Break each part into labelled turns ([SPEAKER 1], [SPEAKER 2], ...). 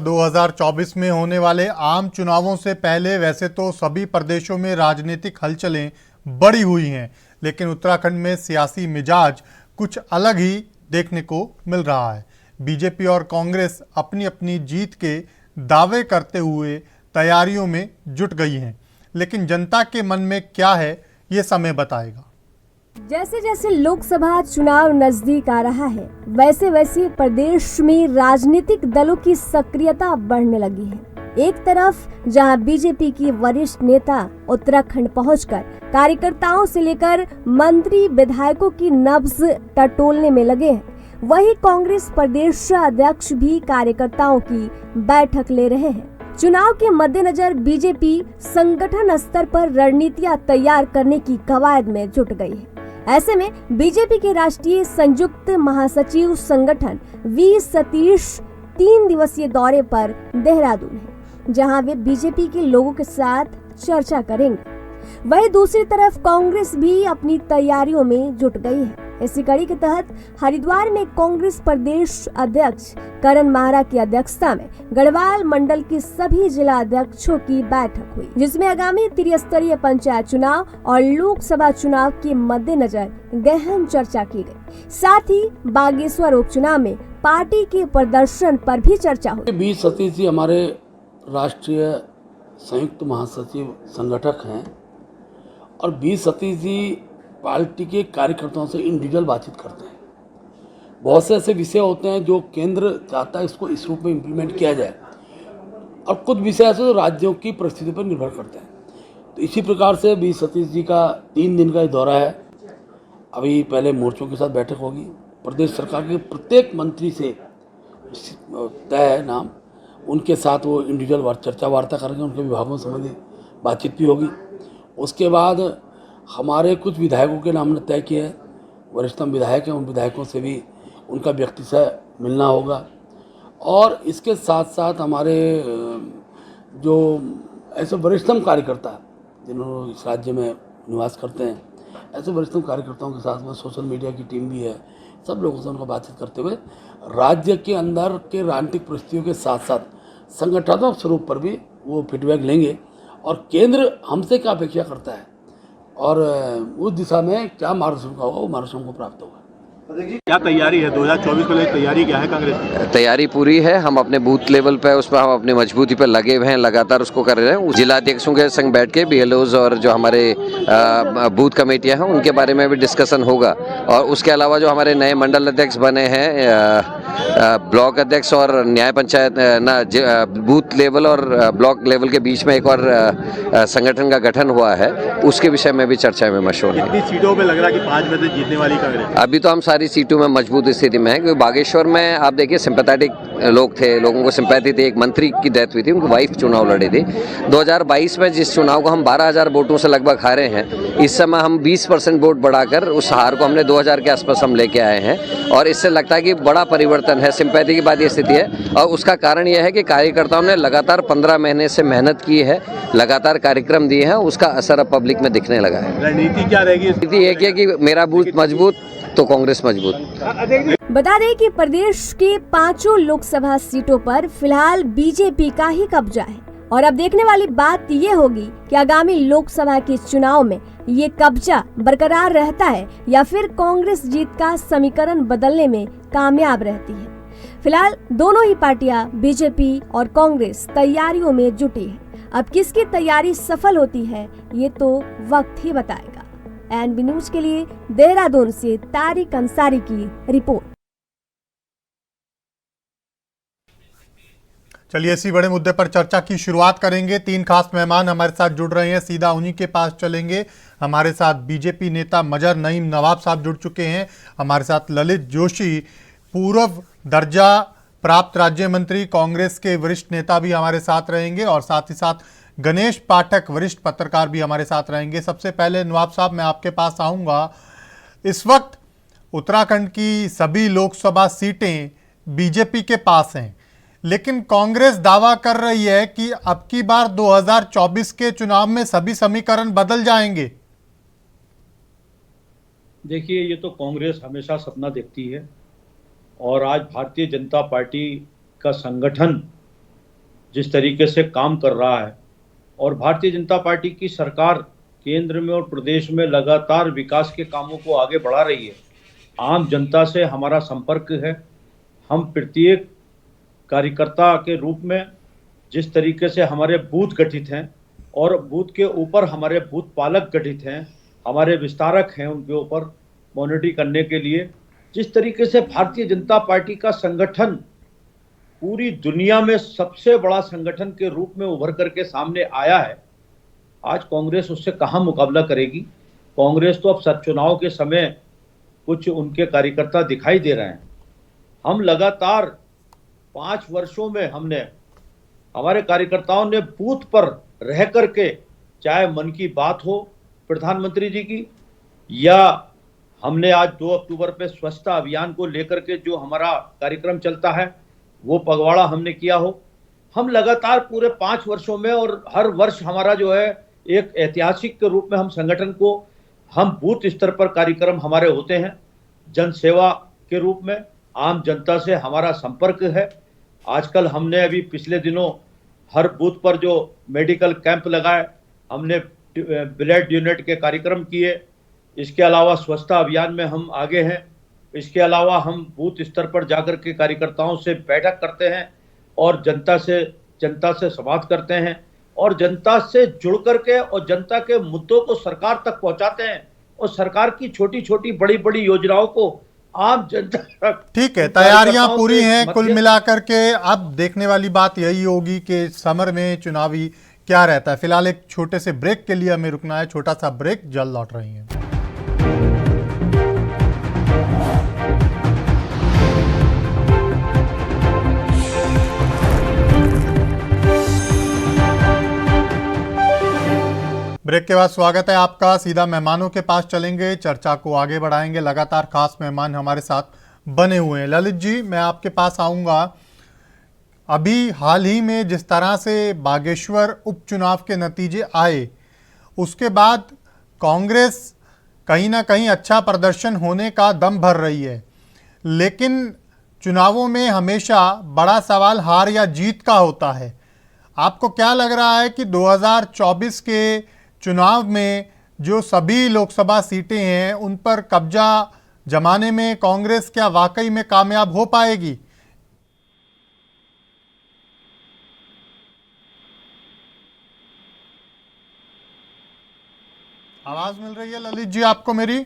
[SPEAKER 1] 2024 में होने वाले आम चुनावों से पहले वैसे तो सभी प्रदेशों में राजनीतिक हलचलें बढ़ी हुई हैं, लेकिन उत्तराखंड में सियासी मिजाज कुछ अलग ही देखने को मिल रहा है। बीजेपी और कांग्रेस अपनी अपनी जीत के दावे करते हुए तैयारियों में जुट गई हैं, लेकिन जनता के मन में क्या है ये समय बताएगा।
[SPEAKER 2] जैसे जैसे लोकसभा चुनाव नजदीक आ रहा है, वैसे वैसे प्रदेश में राजनीतिक दलों की सक्रियता बढ़ने लगी है। एक तरफ जहां बीजेपी की वरिष्ठ नेता उत्तराखंड पहुंचकर कार्यकर्ताओं से लेकर मंत्री विधायकों की नब्ज टटोलने में लगे हैं, वहीं कांग्रेस प्रदेश अध्यक्ष भी कार्यकर्ताओं की बैठक ले रहे हैं। चुनाव के मद्देनजर बीजेपी संगठन स्तर पर रणनीतियां तैयार करने की कवायद में जुट गई है। ऐसे में बीजेपी के राष्ट्रीय संयुक्त महासचिव संगठन वी सतीश 3 दिवसीय दौरे पर देहरादून है, जहां वे बीजेपी के लोगों के साथ चर्चा करेंगे। वहीं दूसरी तरफ कांग्रेस भी अपनी तैयारियों में जुट गई है। इसी कड़ी के तहत हरिद्वार में कांग्रेस प्रदेश अध्यक्ष करण माहरा की अध्यक्षता में गढ़वाल मंडल के सभी जिला अध्यक्षों की बैठक हुई, जिसमें आगामी त्रिस्तरीय पंचायत चुनाव और लोकसभा चुनाव के मद्देनजर गहन चर्चा की गई। साथ ही बागेश्वर उपचुनाव में पार्टी के प्रदर्शन पर भी चर्चा हुई।
[SPEAKER 3] बी सतीश जी हमारे राष्ट्रीय संयुक्त महासचिव संगठक हैं और बी सतीश जी पार्टी के कार्यकर्ताओं से इंडिविजुअल बातचीत करते हैं। बहुत से ऐसे विषय होते हैं जो केंद्र चाहता है इसको इस रूप में इम्प्लीमेंट किया जाए, और कुछ विषय ऐसे तो राज्यों की परिस्थिति पर निर्भर करते हैं। तो इसी प्रकार से बी सतीश जी का 3 दिन का ये दौरा है। अभी पहले मोर्चों के साथ बैठक होगी, प्रदेश सरकार के प्रत्येक मंत्री से तय है नाम, उनके साथ वो इंडिविजुअल चर्चा वार्ता करेंगे, उनके विभागों संबंधी बातचीत भी होगी। उसके बाद हमारे कुछ विधायकों के नाम ने तय किए हैं, वरिष्ठतम विधायक हैं, उन विधायकों से भी उनका व्यक्ति से मिलना होगा। और इसके साथ साथ हमारे जो ऐसे वरिष्ठतम कार्यकर्ता जिन्होंने इस राज्य में निवास करते हैं, ऐसे वरिष्ठतम कार्यकर्ताओं के साथ में सोशल मीडिया की टीम भी है, सब लोगों से उनका बातचीत करते हुए राज्य के अंदर के राजनीतिक परिस्थितियों के साथ साथ संगठनात्मक स्वरूप पर भी वो फीडबैक लेंगे और केंद्र हमसे क्या अपेक्षा करता है और उस दिशा में क्या मार्गदर्शन का होगा, वो मार्गदर्शन को प्राप्त होगा।
[SPEAKER 4] क्या तैयारी है 2024 को लेकर? तैयारी क्या है कांग्रेस की?
[SPEAKER 5] तैयारी पूरी है। हम अपने बूथ लेवल पे उस पर हम अपनी मजबूती पे लगे हुए हैं, लगातार उसको कर रहे हैं। जिला अध्यक्षों के संग बैठ के बीएलओज और जो हमारे बूथ कमेटियां हैं उनके बारे में भी डिस्कशन होगा। और उसके अलावा जो हमारे नए मंडल अध्यक्ष बने हैं, ब्लॉक अध्यक्ष और न्याय पंचायत बूथ लेवल और ब्लॉक लेवल के बीच में एक और संगठन का गठन हुआ है, उसके विषय में भी चर्चा में मशहूर है।
[SPEAKER 4] कितनी सीटों पे लग रहा है कि 5 में से जीतने वाली कांग्रेस?
[SPEAKER 5] अभी तो हम सारी सीटों में मजबूत स्थिति में है, क्योंकि बागेश्वर में आप देखिए सिंपैथेटिक लोग थे, लोगों को सिंपैथी थी। एक मंत्री की डेथ हुई थी, उनकी वाइफ चुनाव लड़ी थी। 2022 में जिस चुनाव को हम 12,000 वोटों से लगभग हारे हैं, इस समय हम 20% वोट बढ़ाकर उस हार को हमने 2,000 के आसपास हम लेके आए हैं। और इससे लगता है कि बड़ा परिवर्तन है। सिंपैथी की बात ये स्थिति है, और उसका कारण यह है कि कार्यकर्ताओं ने लगातार 15 महीने से मेहनत की है, लगातार कार्यक्रम दिए हैं, उसका असर अब पब्लिक में दिखने लगा है।
[SPEAKER 4] रणनीति क्या रहेगी?
[SPEAKER 5] रणनीति एक है कि मेरा बूथ मजबूत तो कांग्रेस मजबूत।
[SPEAKER 2] बता दें कि प्रदेश के 5 लोकसभा सीटों पर फिलहाल बीजेपी का ही कब्जा है, और अब देखने वाली बात ये होगी कि आगामी लोकसभा के चुनाव में ये कब्जा बरकरार रहता है या फिर कांग्रेस जीत का समीकरण बदलने में कामयाब रहती है। फिलहाल दोनों ही पार्टियां बीजेपी और कांग्रेस तैयारियों में जुटी है। अब किसकी तैयारी सफल होती है ये तो वक्त ही बताएगा। एनबी न्यूज के लिए देहरादून से तारिक अंसारी की रिपोर्ट।
[SPEAKER 1] चलिए इसी बड़े मुद्दे पर चर्चा की शुरुआत करेंगे। 3 खास मेहमान हमारे साथ जुड़ रहे हैं, सीधा उन्हीं के पास चलेंगे। हमारे साथ बीजेपी नेता मजर नईम नवाब साहब जुड़ चुके हैं। हमारे साथ ललित जोशी, पूर्व दर्जा प्राप्त राज्य मंत्री, कांग्रेस के वरिष्ठ नेता भी हमारे साथ रहेंगे, और साथ ही साथ गणेश पाठक, वरिष्ठ पत्रकार भी हमारे साथ रहेंगे। सबसे पहले नवाब साहब मैं आपके पास आऊँगा। इस वक्त उत्तराखंड की सभी लोकसभा सीटें बीजेपी के पास हैं, लेकिन कांग्रेस दावा कर रही है कि अब की बार 2024 के चुनाव में सभी समीकरण बदल जाएंगे।
[SPEAKER 6] देखिए, ये तो कांग्रेस हमेशा सपना देखती है, और आज भारतीय जनता पार्टी का संगठन जिस तरीके से काम कर रहा है और भारतीय जनता पार्टी की सरकार केंद्र में और प्रदेश में लगातार विकास के कामों को आगे बढ़ा रही है। आम जनता से हमारा संपर्क है। हम प्रत्येक कार्यकर्ता के रूप में जिस तरीके से हमारे बूथ गठित हैं और बूथ के ऊपर हमारे बूथ पालक गठित हैं, हमारे विस्तारक हैं, उनके ऊपर मॉनिटरिंग करने के लिए, जिस तरीके से भारतीय जनता पार्टी का संगठन पूरी दुनिया में सबसे बड़ा संगठन के रूप में उभर करके सामने आया है, आज कांग्रेस उससे कहाँ मुकाबला करेगी। कांग्रेस तो अब सब चुनाव के समय कुछ उनके कार्यकर्ता दिखाई दे रहे हैं। हम लगातार 5 वर्षों में हमारे कार्यकर्ताओं ने बूथ पर रह करके, चाहे मन की बात हो प्रधानमंत्री जी की, या हमने आज 2 अक्टूबर पे स्वच्छता अभियान को लेकर के जो हमारा कार्यक्रम चलता है वो पगवाड़ा हमने किया हो, हम लगातार पूरे 5 वर्षों में और हर वर्ष हमारा जो है एक ऐतिहासिक के रूप में हम संगठन को, हम बूथ स्तर पर कार्यक्रम हमारे होते हैं, जन सेवा के रूप में आम जनता से हमारा संपर्क है। आजकल हमने अभी पिछले दिनों हर बूथ पर जो मेडिकल कैंप लगाए, हमने ब्लड यूनिट के कार्यक्रम किए, इसके अलावा स्वच्छता अभियान में हम आगे हैं। इसके अलावा हम बूथ स्तर पर जाकर के कार्यकर्ताओं से बैठक करते हैं और जनता से संवाद करते हैं और जनता से जुड़ करके और जनता के मुद्दों को सरकार तक पहुंचाते हैं और सरकार की छोटी छोटी बड़ी बड़ी योजनाओं को आम जनता तक।
[SPEAKER 1] ठीक है, तैयारियां पूरी हैं कुल मिलाकर के। अब देखने वाली बात यही होगी कि समर में चुनावी क्या रहता है। फिलहाल एक छोटे से ब्रेक के लिए हमें रुकना है, छोटा सा ब्रेक, जल्द लौट रही है। ब्रेक के बाद स्वागत है आपका। सीधा मेहमानों के पास चलेंगे, चर्चा को आगे बढ़ाएंगे। लगातार खास मेहमान हमारे साथ बने हुए हैं। ललित जी, मैं आपके पास आऊंगा। अभी हाल ही में जिस तरह से बागेश्वर उपचुनाव के नतीजे आए, उसके बाद कांग्रेस कहीं ना कहीं अच्छा प्रदर्शन होने का दम भर रही है, लेकिन चुनावों में हमेशा बड़ा सवाल हार या जीत का होता है। आपको क्या लग रहा है कि 2024 के चुनाव में जो सभी लोकसभा सीटें हैं उन पर कब्जा जमाने में कांग्रेस क्या वाकई में कामयाब हो पाएगी? आवाज मिल रही है ललित जी आपको मेरी?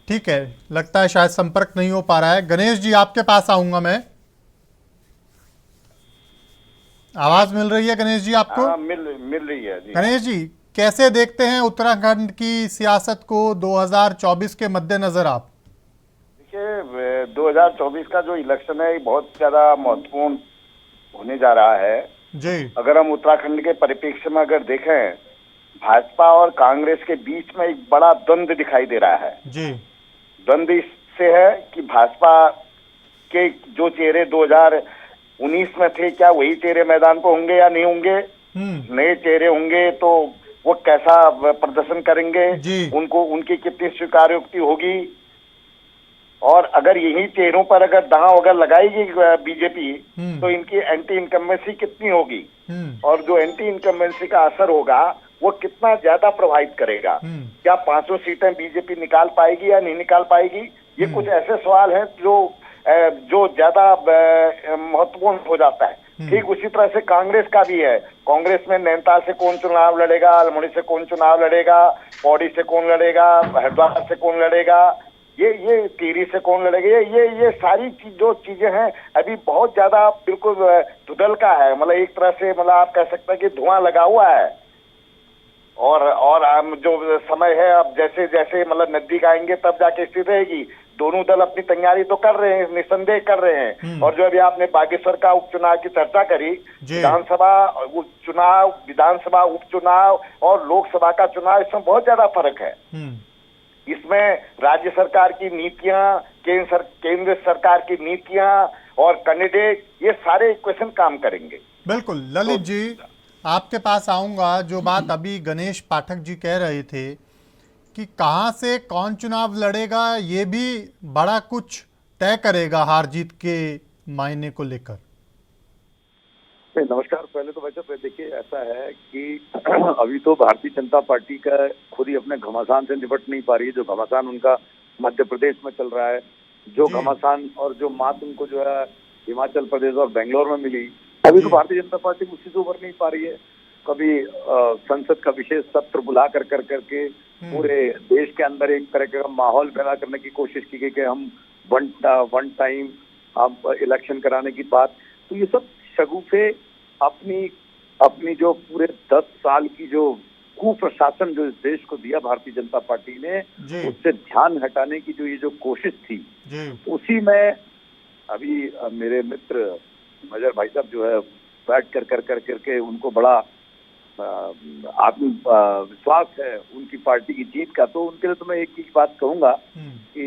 [SPEAKER 1] ठीक है, लगता है शायद संपर्क नहीं हो पा रहा है। गणेश जी आपके पास आऊंगा मैं। आवाज मिल रही है गणेश जी आपको?
[SPEAKER 7] हाँ, मिल रही है जी।
[SPEAKER 1] गणेश जी, कैसे देखते हैं उत्तराखंड की सियासत को 2024 के मद्देनजर आप?
[SPEAKER 7] देखिए, 2024 का जो इलेक्शन है बहुत ज्यादा महत्वपूर्ण होने जा रहा है
[SPEAKER 1] जी।
[SPEAKER 7] अगर हम उत्तराखंड के परिप्रेक्ष्य में अगर देखें, भाजपा और कांग्रेस के बीच में एक बड़ा द्वंद्व दिखाई दे रहा है
[SPEAKER 1] जी।
[SPEAKER 7] द्वंद्व इससे है कि भाजपा के जो चेहरे 2019 में थे, क्या वही चेहरे मैदान पर होंगे या नहीं होंगे? नए चेहरे होंगे तो वो कैसा प्रदर्शन करेंगे, उनको उनकी कितनी स्वीकार्योक्ति होगी, और अगर यही चेहरों पर अगर दांव अगर लगाएगी बीजेपी तो इनकी एंटी इनकम्बेंसी कितनी होगी, और जो एंटी इनकम्बेंसी का असर होगा वो कितना ज्यादा प्रभावित करेगा। क्या 500 सीटें बीजेपी निकाल पाएगी या नहीं निकाल पाएगी? ये कुछ ऐसे सवाल हैं जो ज्यादा महत्वपूर्ण हो जाता है। ठीक उसी तरह से कांग्रेस का भी है। कांग्रेस में नैनीताल से कौन चुनाव लड़ेगा, अल्मोड़ी से कौन चुनाव लड़ेगा, पौड़ी से कौन लड़ेगा, हरिद्वार से कौन लड़ेगा, ये टिहरी से कौन लड़ेगा, ये सारी जो चीजें हैं अभी बहुत ज्यादा बिल्कुल धुंधल का है। मतलब एक तरह से मतलब आप कह सकते हैं कि धुआं लगा हुआ है। और जो समय है अब जैसे जैसे मतलब नजदीक आएंगे तब जाके स्थिति रहेगी। दोनों दल अपनी तैयारी तो कर रहे हैं, निसंदेह कर रहे हैं। और जो अभी आपने बागेश्वर का उपचुनाव की चर्चा करी, विधानसभा उपचुनाव और लोकसभा का चुनाव, इसमें बहुत ज्यादा फर्क है। इसमें राज्य सरकार की नीतियां, केंद्र सरकार की नीतियां और कैंडिडेट, ये सारे इक्वेशन काम करेंगे।
[SPEAKER 1] बिल्कुल। ललित जी, आपके पास आऊंगा। जो बात अभी गणेश पाठक जी कह रहे थे कि कहां से कौन चुनाव लड़ेगा, ये भी बड़ा कुछ तय करेगा हार जीत के मायने को लेकर।
[SPEAKER 8] नमस्कार। पहले तो वैसे देखिए ऐसा है कि अभी तो भारतीय जनता पार्टी का खुद ही अपने घमासान से निपट नहीं पा रही है। जो घमासान उनका मध्य प्रदेश में चल रहा है, जो घमासान और जो मात उनको जो है हिमाचल प्रदेश और बेंगलोर में मिली, अभी तो भारतीय जनता पार्टी उसी से उभर नहीं पा रही है। कभी संसद का विशेष सत्र बुला कर करके पूरे देश के अंदर एक तरह का माहौल पैदा करने की कोशिश की गई कि हम वन टाइम हम इलेक्शन कराने की बात। तो ये सब शगुफे अपनी जो पूरे 10 साल की जो कुप्रशासन जो इस देश को दिया भारतीय जनता पार्टी ने, उससे ध्यान हटाने की जो ये जो कोशिश थी, उसी में अभी मेरे मित्र मजर भाई साहब जो है बैठ करके उनको बड़ा आत्मविश्वास है उनकी पार्टी की जीत का। तो उनके लिए तो मैं एक ही बात कहूंगा कि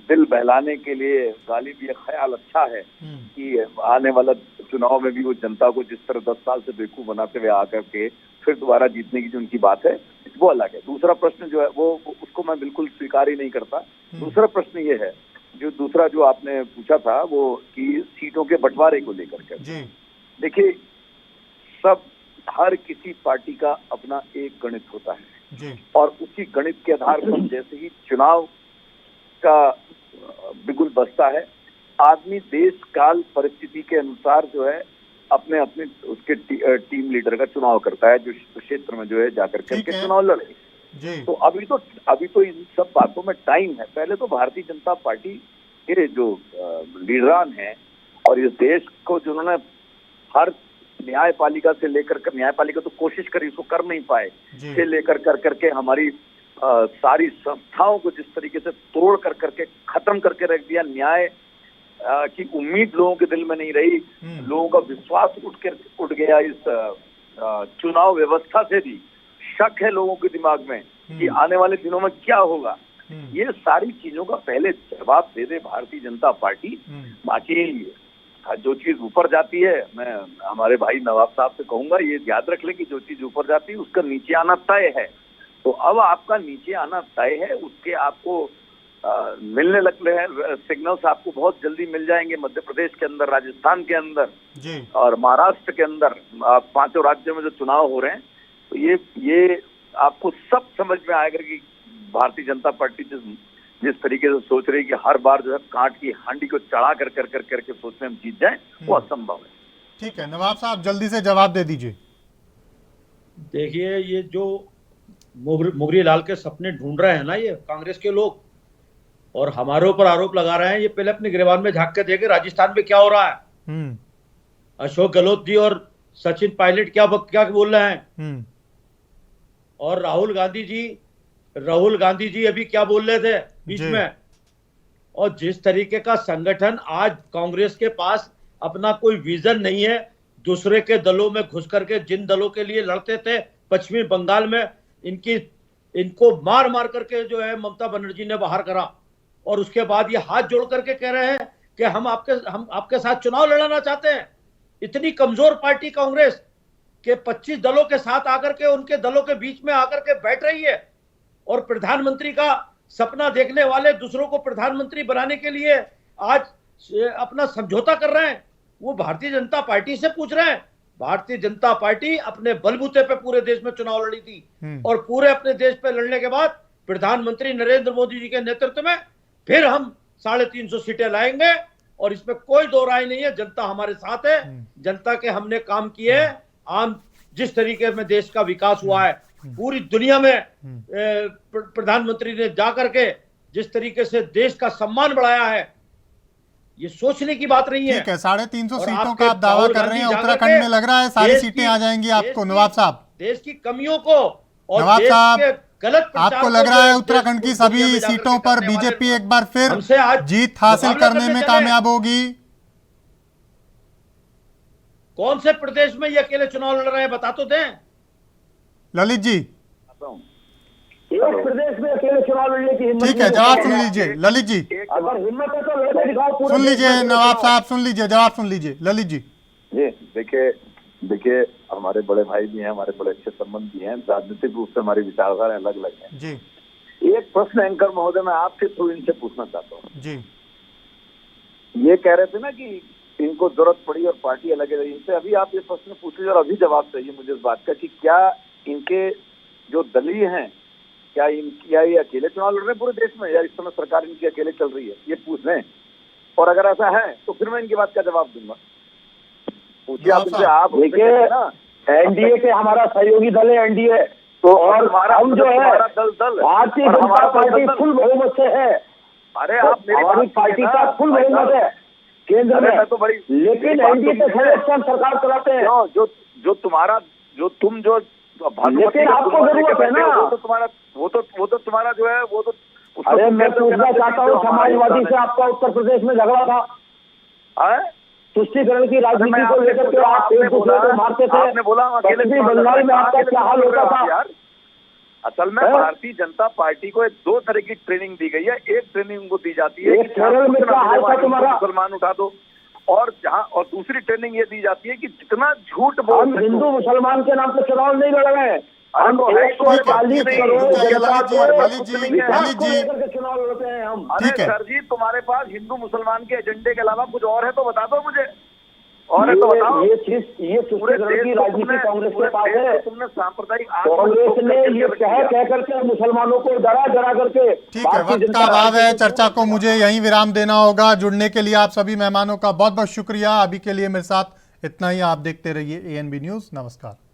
[SPEAKER 8] दिल बहलाने के लिए गालिब ये ख्याल अच्छा है कि आने वाला चुनाव में भी वो जनता को जिस तरह 10 साल से बेवकूफ बनाते हुए आकर के फिर दोबारा जीतने की जो उनकी बात है वो अलग है। दूसरा प्रश्न जो है वो उसको मैं बिल्कुल स्वीकार ही नहीं करता। दूसरा प्रश्न ये है, जो दूसरा जो आपने पूछा था वो कि सीटों के बंटवारे को लेकर के, देखिए सब हर किसी पार्टी का अपना एक गणित होता है और उसी गणित के आधार पर जैसे ही चुनाव का बिगुल बजता है, आदमी देश काल परिस्थिति के अनुसार जो है अपने उसके टीम लीडर का चुनाव करता है, जो क्षेत्र में जो है जाकर के चुनाव लड़े। तो अभी तो इन सब बातों में टाइम है। पहले तो भारतीय जनता पार्टी के जो लीडरान हैं और इस देश को जिन्होंने हर न्यायपालिका से लेकर कर, न्यायपालिका तो कोशिश करी, उसको कर नहीं पाए, से लेकर करके हमारी सारी संस्थाओं को जिस तरीके से तोड़ करके खत्म करके रख दिया, न्याय की उम्मीद लोगों के दिल में नहीं रही, लोगों का विश्वास उठ गया। इस चुनाव व्यवस्था से भी शक है लोगों के दिमाग में कि आने वाले दिनों में क्या होगा। ये सारी चीजों का पहले जवाब दे दे भारतीय जनता पार्टी। बाकी जो चीज ऊपर जाती है, मैं हमारे भाई नवाब साहब से कहूंगा ये याद रख ले कि जो चीज ऊपर जाती है उसका नीचे आना तय है। तो अब आपका नीचे आना तय है, उसके आपको मिलने लगे हैं सिग्नल्स, आपको बहुत जल्दी मिल जाएंगे। मध्य प्रदेश के अंदर, राजस्थान के अंदर और महाराष्ट्र के अंदर 5 राज्यों में जो चुनाव हो रहे हैं, तो ये आपको सब समझ में आएगा कि भारतीय जनता पार्टी जिस तरीके से सोच रही है कि हर बार जो है कांट की हांडी को चढ़ा करके सोचने हम जीत जाएं, वो असंभव है।
[SPEAKER 1] ठीक है नवाब साहब, जल्दी से जवाब दे दीजिए।
[SPEAKER 6] देखिए, ये जो मुगरी लाल के सपने ढूंढ रहे हैं ना ये कांग्रेस के लोग, और हमारे ऊपर आरोप लगा रहे हैं, ये पहले अपने गिरबान में झांक के देखे राजस्थान में क्या हो रहा है। अशोक गहलोत जी और सचिन पायलट क्या बोल रहे हैं, और राहुल गांधी जी अभी क्या बोल रहे थे बीच में। और जिस तरीके का संगठन आज कांग्रेस के पास अपना कोई विजन नहीं है, दूसरे के दलों में घुस करके जिन दलों के लिए लड़ते थे पश्चिमी बंगाल में, इनको मार करके जो है ममता बनर्जी ने बाहर करा, और उसके बाद ये हाथ जोड़ करके कह रहे हैं कि हम आपके साथ चुनाव लड़ाना चाहते हैं। इतनी कमजोर पार्टी कांग्रेस के 25 दलों के साथ आकर के उनके दलों के बीच में आकर के बैठ रही है, और प्रधानमंत्री का सपना देखने वाले, दूसरों को प्रधानमंत्री बनाने के लिए आज अपना समझौता कर रहे हैं। वो भारतीय जनता पार्टी से पूछ रहे हैं। भारतीय जनता पार्टी अपने बलबूते पे पूरे देश में चुनाव लड़ी थी, और पूरे अपने देश पे लड़ने के बाद प्रधानमंत्री नरेंद्र मोदी जी के नेतृत्व में फिर हम 350 सीटें लाएंगे, और इसमें कोई दो राय नहीं है। जनता हमारे साथ है, जनता के हमने काम किए। आम जिस तरीके में देश का विकास हुआ है पूरी दुनिया में, प्रधानमंत्री ने जाकर के जिस तरीके से देश का सम्मान बढ़ाया है, ये सोचने की बात नहीं है।
[SPEAKER 1] ठीक है, 350 सीटों का आप दावा कर रहे हैं। उत्तराखंड में लग रहा है सारी सीटें आ जाएंगी आपको। नवाब साहब,
[SPEAKER 6] देश की कमियों को और
[SPEAKER 1] नवाब
[SPEAKER 6] देश
[SPEAKER 1] साहब,
[SPEAKER 6] के गलत
[SPEAKER 1] आपको लग रहा है उत्तराखंड की सभी सीटों पर बीजेपी एक बार फिर जीत हासिल करने में कामयाब होगी?
[SPEAKER 6] कौन से प्रदेश में ये अकेले चुनाव लड़ रहे हैं, बता तो दें
[SPEAKER 1] ललित जी।
[SPEAKER 9] प्रदेश में अकेले चुनाव लड़ने की हिम्मत।
[SPEAKER 1] ठीक है, जवाब सुन लीजिए ललित जी।
[SPEAKER 9] अगर हिम्मत है तो लड़के दिखाओ।
[SPEAKER 1] सुन लीजिए नवाब साहब, सुन लीजिए, जवाब सुन लीजिए ललित जी।
[SPEAKER 8] देखिए हमारे बड़े भाई भी हैं, हमारे बड़े अच्छे संबंध भी हैं, राजनीतिक रूप से हमारी विचारधारा अलग अलग है
[SPEAKER 1] जी।
[SPEAKER 8] एक प्रश्न एंकर महोदय मैं आपके थ्रू इनसे पूछना चाहता हूँ
[SPEAKER 1] जी।
[SPEAKER 8] ये कह रहे थे ना कि इनको जरूरत पड़ी और पार्टी अलग रही। इनसे अभी आप ये प्रश्न पूछे और अभी जवाब चाहिए मुझे इस बात का कि क्या इनके जो दलीय हैं, क्या ये अकेले चुनाव लड़ रहे हैं पूरे देश में, या इस समय सरकार इनकी अकेले चल रही है, ये पूछ लें। और अगर ऐसा है तो फिर मैं इनकी बात का जवाब दूंगा। पूछिए आप इनसे। आप
[SPEAKER 9] देखिए एनडीए के हमारा सहयोगी दल है एनडीए, तो और हम जो है भारतीय जनता पार्टी फुल बहुमत से है।
[SPEAKER 8] अरे आप
[SPEAKER 9] हमारी पार्टी का फुल बहुमत है केंद्र में,
[SPEAKER 8] तो बड़ी,
[SPEAKER 9] लेकिन एनडीए के सदस्य हम सरकार चलाते हैं।
[SPEAKER 8] जो तुम्हारा जो तुम जो
[SPEAKER 9] लेकिन आपको जरूरत है ना,
[SPEAKER 8] वो तो तुम्हारा जो है वो तो।
[SPEAKER 9] अरे मैं पूछना चाहता हूँ, समाजवादी से आपका उत्तर प्रदेश में झगड़ा था, तुष्टीकरण की राजनीति को लेकर के आप एक दूसरे को मारते थे।
[SPEAKER 8] आपने बोला
[SPEAKER 9] पश्चिमी बंगाल में आपका क्या हाल होता था?
[SPEAKER 8] असल में भारतीय जनता पार्टी को 2 तरह की ट्रेनिंग दी गई है। एक ट्रेनिंग उनको दी जाती है
[SPEAKER 9] एक केरल में क्या हाल था तुम्हारा,
[SPEAKER 8] मुसलमान उठा दो, और दूसरी ट्रेनिंग ये दी जाती है कि जितना झूठ बोल।
[SPEAKER 9] हम हिंदू मुसलमान के नाम पे चुनाव नहीं लड़ रहे हैं, हम 140 करोड़ चुनाव लड़ते हैं हम।
[SPEAKER 8] अरे सर जी, तुम्हारे पास हिंदू मुसलमान के एजेंडे के अलावा कुछ और है तो बता दो मुझे, और है तो बताओ।
[SPEAKER 9] ये तुष्टीकरण की राजनीति कांग्रेस के पास है।
[SPEAKER 8] तुमने सांप्रदायिक
[SPEAKER 9] कांग्रेस ने ये कह करके मुसलमानों को डरा करके।
[SPEAKER 1] ठीक है, वक्त का अभाव है, चर्चा को मुझे यहीं विराम देना होगा। जुड़ने के लिए आप सभी मेहमानों का बहुत बहुत शुक्रिया। अभी के लिए मेरे साथ इतना ही। आप देखते रहिए ANB न्यूज़। नमस्कार।